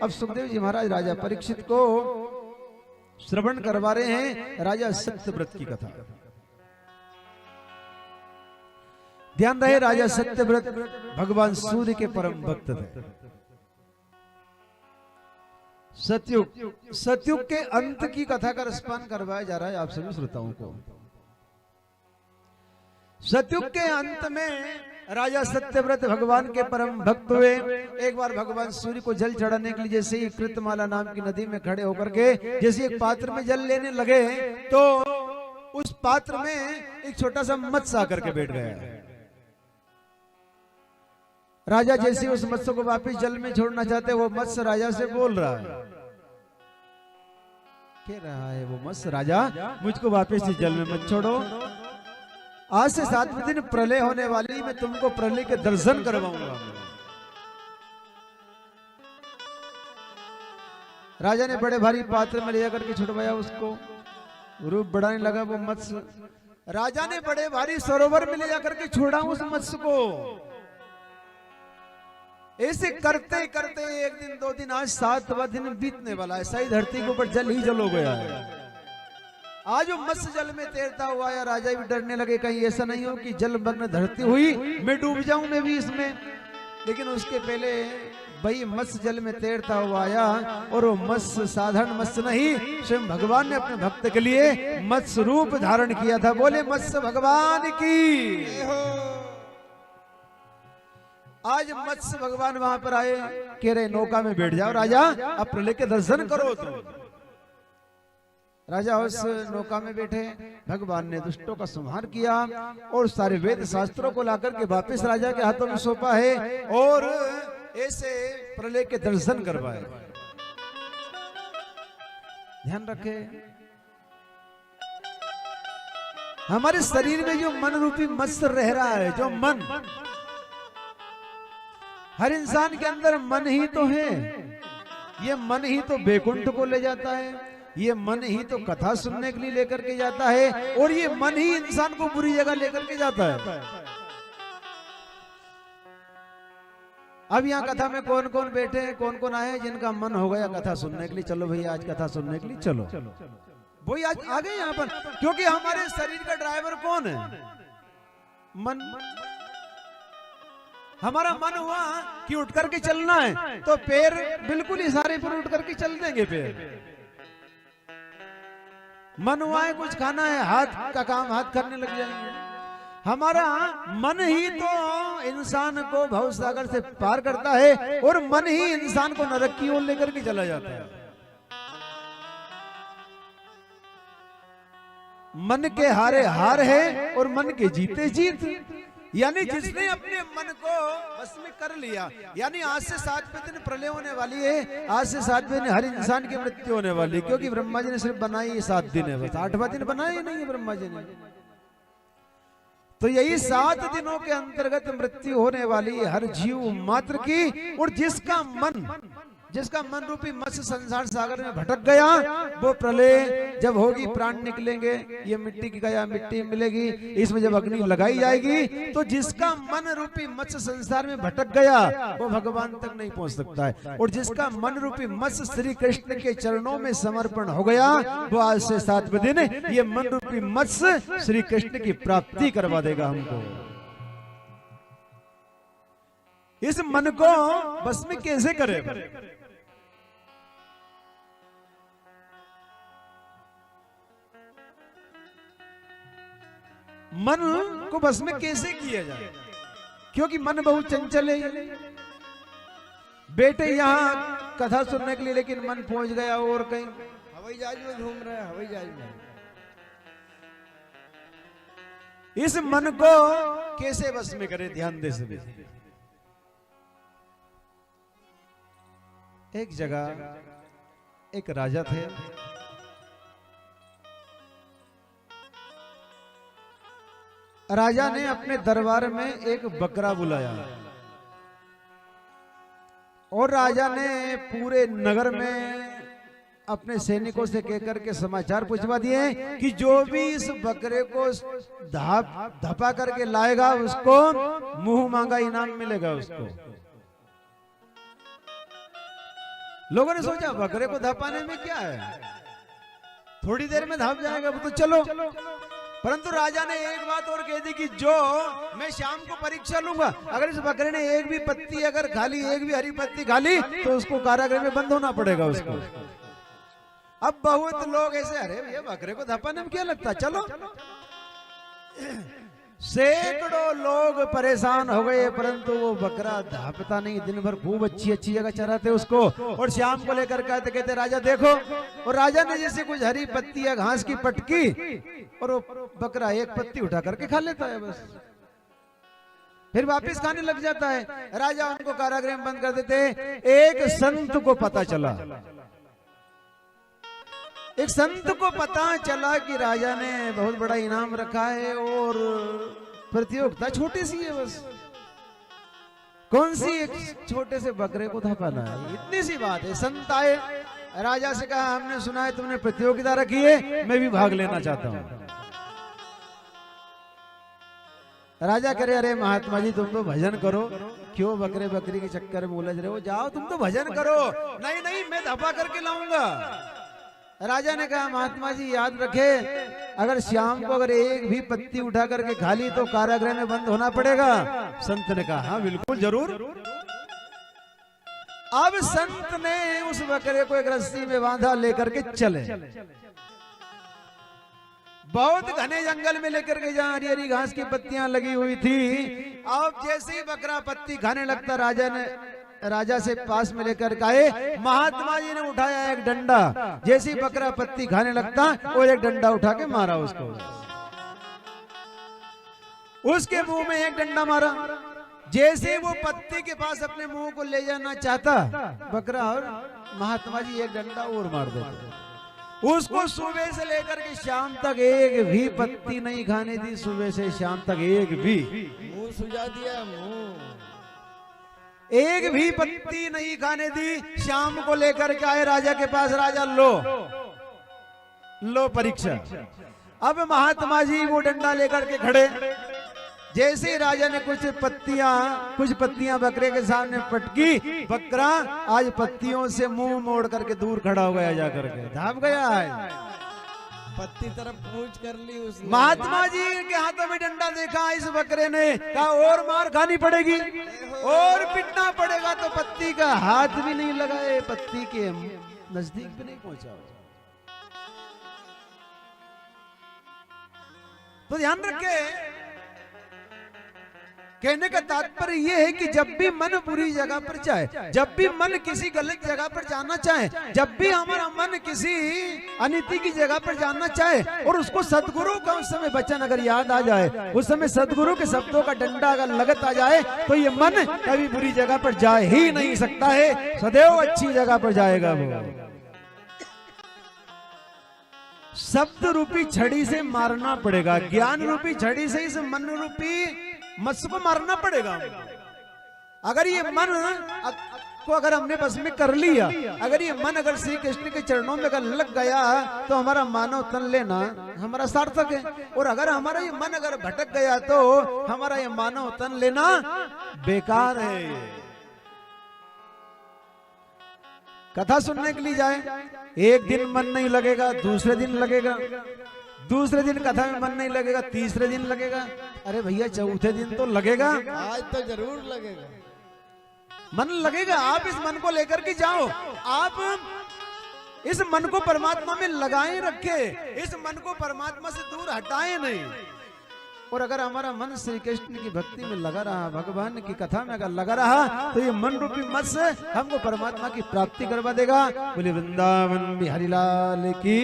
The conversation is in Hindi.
अब सुखदेव जी महाराज राजा परीक्षित को श्रवण करवा रहे हैं राजा सत्यव्रत की कथा। ध्यान रहे, राजा सत्यव्रत भगवान सूर्य के परम भक्त थे। सतयुग के अंत की कथा का रसपान करवाया जा रहा है आप सभी श्रोताओं को। सतयुग के अंत में राजा सत्यव्रत भगवान के परम भक्त हुए। एक बार भगवान सूर्य को जल चढ़ाने के लिए जैसे ही कृतमाला नाम की नदी में खड़े होकर के जैसे एक पात्र में जल लेने लगे तो उस पात्र में एक छोटा सा मत्स्य आकर के बैठ गया। राजा जैसे उस मत्स्य को वापस जल में छोड़ना चाहते, वो मत्स्य राजा से बोल रहा है, कह रहा है वो मत्स्य, राजा मुझको वापस इस जल में मत छोड़ो, आज से 7वें दिन प्रलय होने वाली, मैं तुमको प्रलय के दर्शन करवाऊंगा। राजा ने बड़े भारी पात्र में ले जाकर के छुड़वाया उसको, रूप बढ़ाने लगा वो मत्स्य। राजा ने बड़े भारी सरोवर में ले जाकर के छोड़ा उस मत्स्य को। ऐसे करते करते एक दिन 2 दिन, आज 7वां दिन बीतने वाला है। सही धरती के ऊपर जल ही जल हो गया है। आज वो मत्स्य जल में तैरता हुआ या राजा भी डरने लगे कहीं ऐसा नहीं हो कि जल मग्न धरती हुई मैं डूब जाऊं मैं भी इसमें। लेकिन उसके पहले भाई मत्स्य जल में तैरता हुआ आया और वो मत्स्य साधारण मत्स्य नहीं, स्वयं भगवान ने अपने भक्त के लिए मत्स्य रूप धारण किया था। बोले मत्स्य भगवान की। आज मत्स्य भगवान वहां पर आए, कह रहे नौका में बैठ जाओ राजा, अब प्रलय के दर्शन करो। तो राजा उस नौका में बैठे, भगवान ने दुष्टों का संहार किया और सारे वेद शास्त्रों को लाकर के वापस राजा के हाथों में सौंपा है और ऐसे प्रलय के दर्शन करवाए। ध्यान रखे, हमारे शरीर में जो मन रूपी मत्स्य रह रहा है, जो मन, हर इंसान के अंदर मन ही तो है। ये मन ही तो बैकुंठ को ले जाता है, ये मन ही तो कथा सुनने के लिए लेकर के जाता है और ये मन ही इंसान को बुरी जगह लेकर के जाता है। अब यहाँ कथा में कौन कौन बैठे हैं, कौन कौन आए जिनका मन हो गया कथा सुनने के लिए, चलो भैया आज कथा सुनने के लिए चलो। वही आज आ गए यहाँ पर, क्योंकि हमारे शरीर का ड्राइवर कौन है? मन। हमारा मन हुआ कि उठ करके चलना है तो पैर बिल्कुल इशारे पर उठ करके चल देंगे पैर। मन हुआ है कुछ खाना है, हाथ का काम हाथ करने लग जाएंगे। हमारा मन ही तो इंसान को भवसागर से पार करता है और मन ही इंसान को नरक की ओर लेकर के चला जाता है। मन के हारे हार है और मन के जीते जीत। यानी जिसने अपने मन को बस में कर लिया, यानी आज से 7वें दिन प्रलय होने वाली है, आज से 7वें दिन हर इंसान की मृत्यु होने वाली है, क्योंकि ब्रह्मा जी ने सिर्फ बनाई 7 दिन है, बस 8वां दिन बनाया ही नहीं है ब्रह्मा जी ने। तो यही 7 दिनों के अंतर्गत मृत्यु होने वाली है हर जीव मात्र की। और जिसका मन रूपी मत्स्य संसार सागर में भटक गया, वो प्रलय जब होगी प्राण निकलेंगे, ये मिट्टी की गया मिट्टी मिलेगी, इसमें जब अग्नि लगाई जाएगी तो जिसका मन रूपी मत्स्य संसार में भटक गया वो भगवान तक नहीं पहुंच सकता है। और जिसका मन रूपी मत्स्य श्री कृष्ण के चरणों में समर्पण हो गया, वो आज से 7वें दिन ये मन रूपी मत्स्य श्री कृष्ण की प्राप्ति करवा देगा हमको। इस मन को बस में कैसे करेगा? मन को बस में कैसे किया जाए? क्योंकि मन बहुत चंचल है। बेटे यहाँ कथा सुनने के लिए, लेकिन मन पहुंच गया और कहीं हवाई जहाज में घूम रहा है, हवाई जहाज में। इस मन को कैसे बस में करे? ध्यान दे सभी। एक जगह एक राजा थे। राजा ने अपने दरबार में एक बकरा बुलाया और राजा ने पूरे नगर में अपने सैनिकों से कहकर के समाचार पूछवा दिए कि जो भी इस बकरे को धपा करके लाएगा उसको मुंह मांगा इनाम मिलेगा उसको। लोगों ने सोचा बकरे को धपाने में क्या है, थोड़ी देर में धप जाएगा वो, तो चलो। परंतु राजा ने एक बात और कह दी कि जो मैं शाम को परीक्षा लूंगा, अगर इस बकरे ने एक भी पत्ती अगर खा ली, एक भी हरी पत्ती खा ली, तो उसको कारागृह में बंद होना पड़ेगा उसको। अब बहुत लोग ऐसे, अरे भैया बकरे को धपाने में क्या लगता, चलो। सैकड़ों लोग परेशान हो गए, परंतु वो बकरा धापता नहीं। दिन भर खूब अच्छी अच्छी जगह चराते उसको, और शाम को लेकर कहते कहते राजा देखो, और राजा ने जैसे कुछ हरी पत्ती या घास की पटकी, और वो बकरा एक पत्ती उठा करके खा लेता है बस, फिर वापस खाने लग जाता है। राजा उनको कारागृह में बंद कर देते। एक संत को पता चला, एक संत को पता चला कि राजा ने बहुत बड़ा इनाम रखा है, और प्रतियोगिता छोटी सी है बस, कौन सी एक छोटे से बकरे को धपाना है, इतनी सी बात है। संत आए, राजा से कहा हमने सुना है तुमने प्रतियोगिता रखी है, मैं भी भाग लेना चाहता हूं। राजा करे अरे महात्मा जी तुम तो भजन करो, क्यों बकरे बकरी के चक्कर में उलझ रहे हो, जाओ तुम तो भजन करो। नहीं नहीं मैं धपा करके लाऊंगा। राजा ने कहा महात्मा जी याद रखे, अगर शाम को अगर एक भी पत्ती उठा करके खा ली तो कारागृह में बंद होना पड़ेगा। संत ने कहा हाँ बिल्कुल जरूर। अब संत ने उस बकरे को एक रस्सी में बांधा, लेकर के चले, बहुत घने जंगल में लेकर के, जहां हरी हरी घास की पत्तियां लगी हुई थी। अब जैसे ही बकरा पत्ती खाने लगता, राजा से पास में लेकर गए, महात्मा जी ने उठाया एक डंडा, जैसे ही बकरा पत्ती खाने लगता और एक डंडा उठा के मारा उसको, उसके मुंह में एक डंडा मारा। जैसे वो पत्ती के पास अपने मुंह को ले जाना चाहता बकरा, और महात्मा जी एक डंडा और मार देते। उसको सुबह से लेकर के शाम तक एक भी पत्ती नहीं खाने दी, सुबह से शाम तक एक भी, मुंह सुझा दिया, मुंह एक भी पत्ती नहीं खाने दी। शाम को लेकर के आए राजा के पास, राजा लो परीक्षा। अब महात्मा जी वो डंडा लेकर के खड़े, जैसे ही राजा ने कुछ पत्तियां बकरे के सामने पटकी, बकरा आज पत्तियों से मुंह मोड़ करके दूर खड़ा हो गया, जाकर के धाप गया है, पत्ती तरफ पूछ कर ली उसने। महात्मा जी के हाथों में डंडा देखा इस बकरे ने, कहा और मार खानी पड़ेगी और पिटना पड़ेगा। तो पत्ती का हाथ भी नहीं लगाए, पत्ती के नजदीक भी नहीं पहुंचा। तो ध्यान रखे, कहने का तात्पर्य यह है कि जब भी मन बुरी जगह पर जाए, जब भी मन किसी गलत जगह पर जाना चाहे, जब भी हमारा मन किसी अनिति की जगह पर जाना चाहे, और उसको सदगुरु का उस समय वचन अगर याद आ जाए, उस समय सदगुरु के शब्दों का डंडा अगर लगत आ जाए, तो ये मन कभी बुरी जगह पर जा ही नहीं सकता है, सदैव अच्छी जगह पर जाएगा वो। शब्द रूपी छड़ी से मारना पड़ेगा, ज्ञान रूपी छड़ी से इस मन रूपी मत्स्य को मारना पड़ेगा। अगर ये मन को अगर हमने बस में कर लिया, अगर ये मन अगर श्री कृष्ण के चरणों में अगर लग गया, तो हमारा मानव तन लेना हमारा सार्थक है। और अगर हमारा ये मन अगर भटक गया, तो हमारा ये मानव तन लेना बेकार है। कथा सुनने के लिए जाए, एक दिन मन नहीं लगेगा, दूसरे दिन लगेगा, दूसरे दिन कथा में मन नहीं लगेगा, तीसरे दिन लगेगा, अरे भैया चौथे दिन तो लगेगा, आज तो जरूर लगेगा, मन लगेगा। आप इस मन को लेकर के जाओ, आप इस मन को परमात्मा में लगाए रखे, इस मन को परमात्मा से दूर हटाए नहीं। और अगर हमारा मन श्री कृष्ण की भक्ति में लगा रहा, भगवान की कथा में अगर लगा रहा, तो ये मन रूपी मत्स्य हमको परमात्मा की प्राप्ति करवा देगा। बोले वृंदावन बिहारी लाल की।